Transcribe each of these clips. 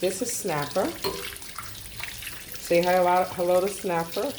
This is snapper. Say hello to snapper.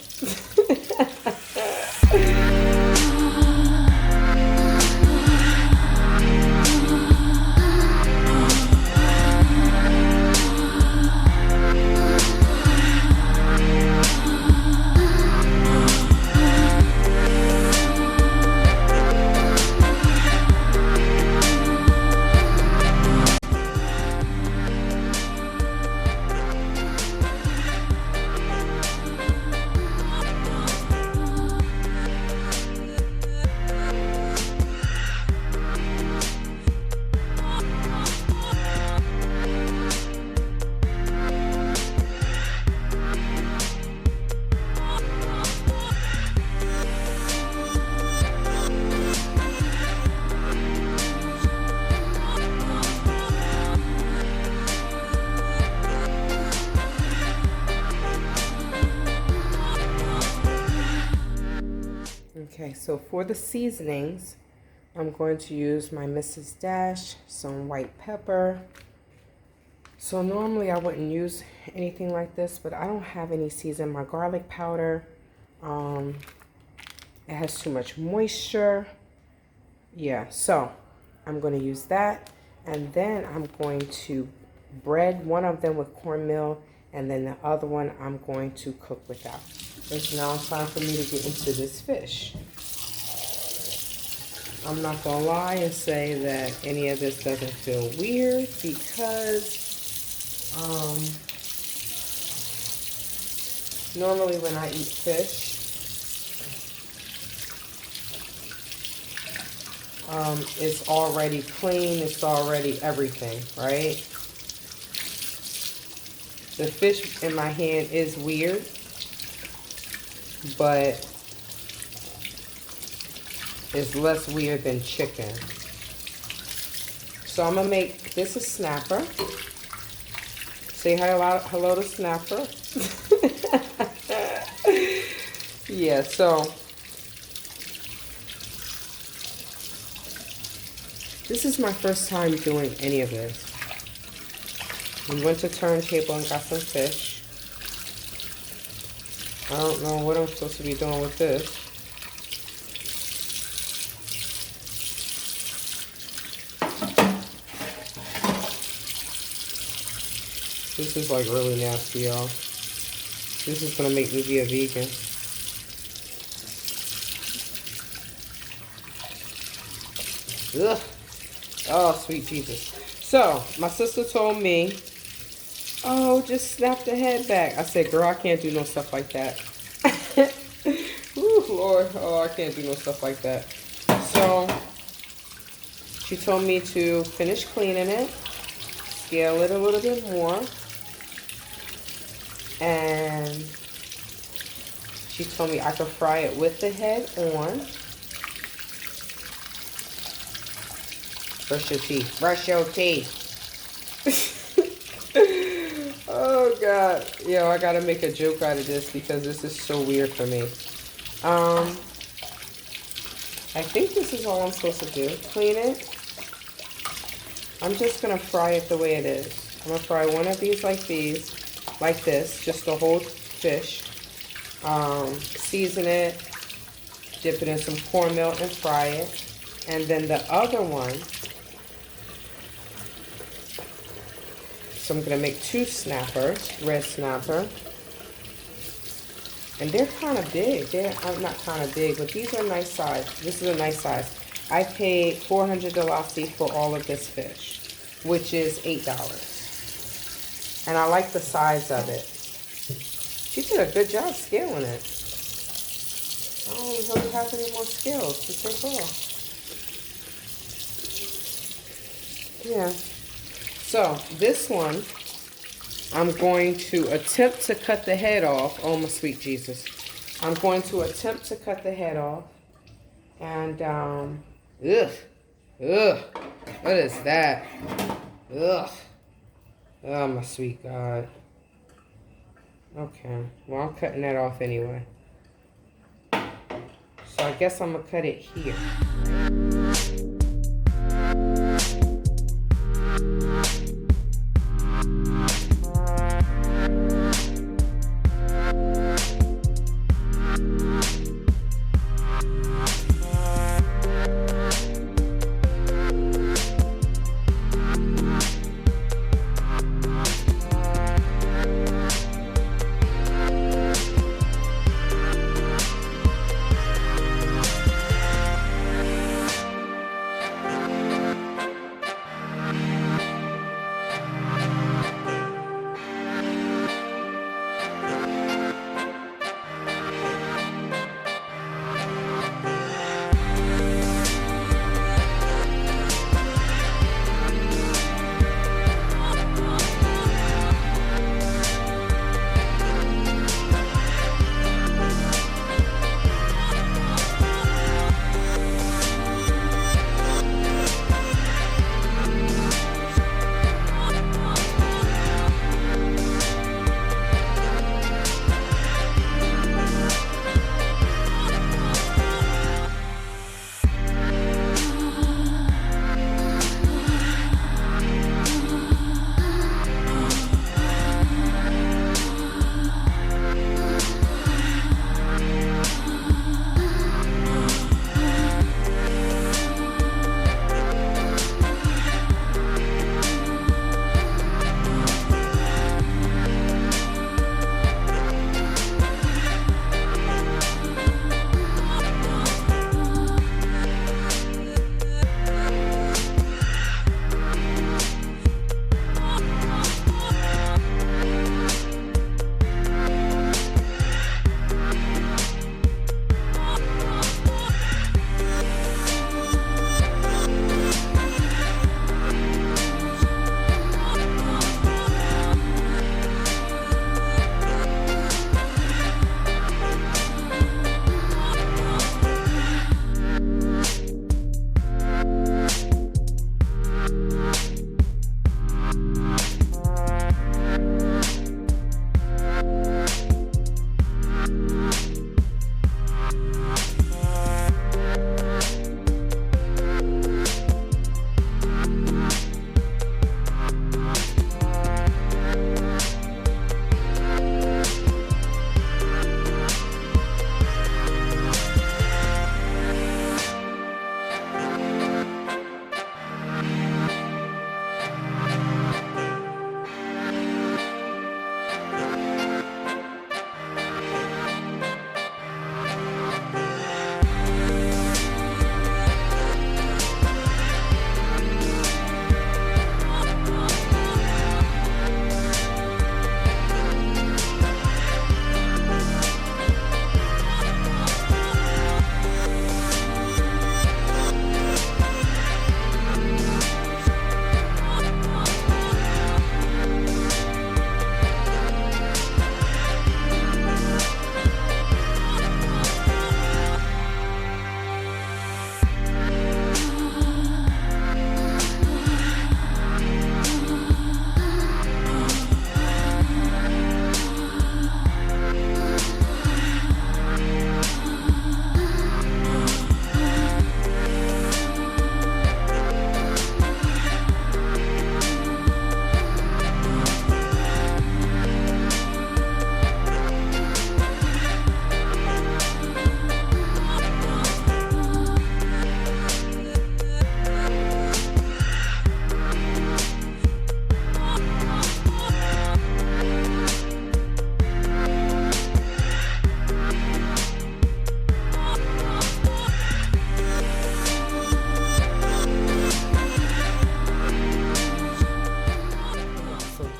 Okay, so for the seasonings, I'm going to use my Mrs. Dash, some white pepper. So normally I wouldn't use anything like this, but I don't have any season. My garlic powder, it has too much moisture. Yeah, so I'm going to use that. And then I'm going to bread one of them with cornmeal, and then the other one I'm going to cook without. It's now time for me to get into this fish. I'm not gonna lie and say that any of this doesn't feel weird, because normally when I eat fish, it's already clean, it's already everything, right? The fish in my hand is weird, but it's less weird than chicken. So I'm gonna make this a snapper. Say hello to snapper. Yeah, so this is my first time doing any of this. We went to Turntable and got some fish. I don't know what I'm supposed to be doing with this. This is like really nasty, y'all. This is gonna make me be a vegan. Ugh. Oh, sweet Jesus. So, my sister told me, oh, just snap the head back. I said, girl, I can't do no stuff like that. Ooh, Lord. Oh, I can't do no stuff like that. So, she told me to finish cleaning it, scale it a little bit more, and she told me I could fry it with the head on. Brush your teeth. Brush your teeth. Oh, God. Yo, I gotta make a joke out of this because this is so weird for me. I think this is all I'm supposed to do. Clean it. I'm just gonna fry it the way it is. I'm gonna fry one of these, like this, just the whole fish. Season it, dip it in some cornmeal and fry it. And then the other one, so I'm gonna make two snappers, red snapper. And they're kind of big. They're not kind of big, but these are nice size. This is a nice size. I paid $400 for all of this fish, which is $8. And I like the size of it. She did a good job scaling it. I don't really have any more scales to take off. Yeah. So this one, I'm going to attempt to cut the head off. Oh, my sweet Jesus. I'm going to attempt to cut the head off. And, ugh. What is that? Ugh. Oh, my sweet God. Okay. Well, I'm cutting that off anyway. So I guess I'm going to cut it here.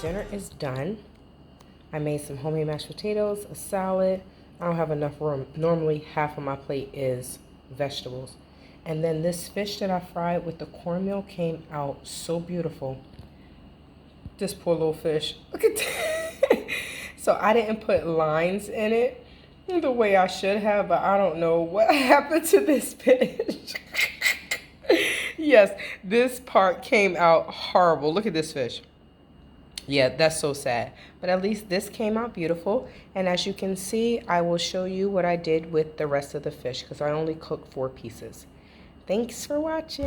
dinner is done. I made some homemade mashed potatoes, a salad. I don't have enough room. Normally, half of my plate is vegetables. And then this fish that I fried with the cornmeal came out so beautiful. This poor little fish. Look at that. So I didn't put lines in it the way I should have, but I don't know what happened to this fish. Yes, this part came out horrible. Look at this fish. Yeah, that's so sad. But at least this came out beautiful. And as you can see, I will show you what I did with the rest of the fish because I only cooked 4 pieces. Thanks for watching.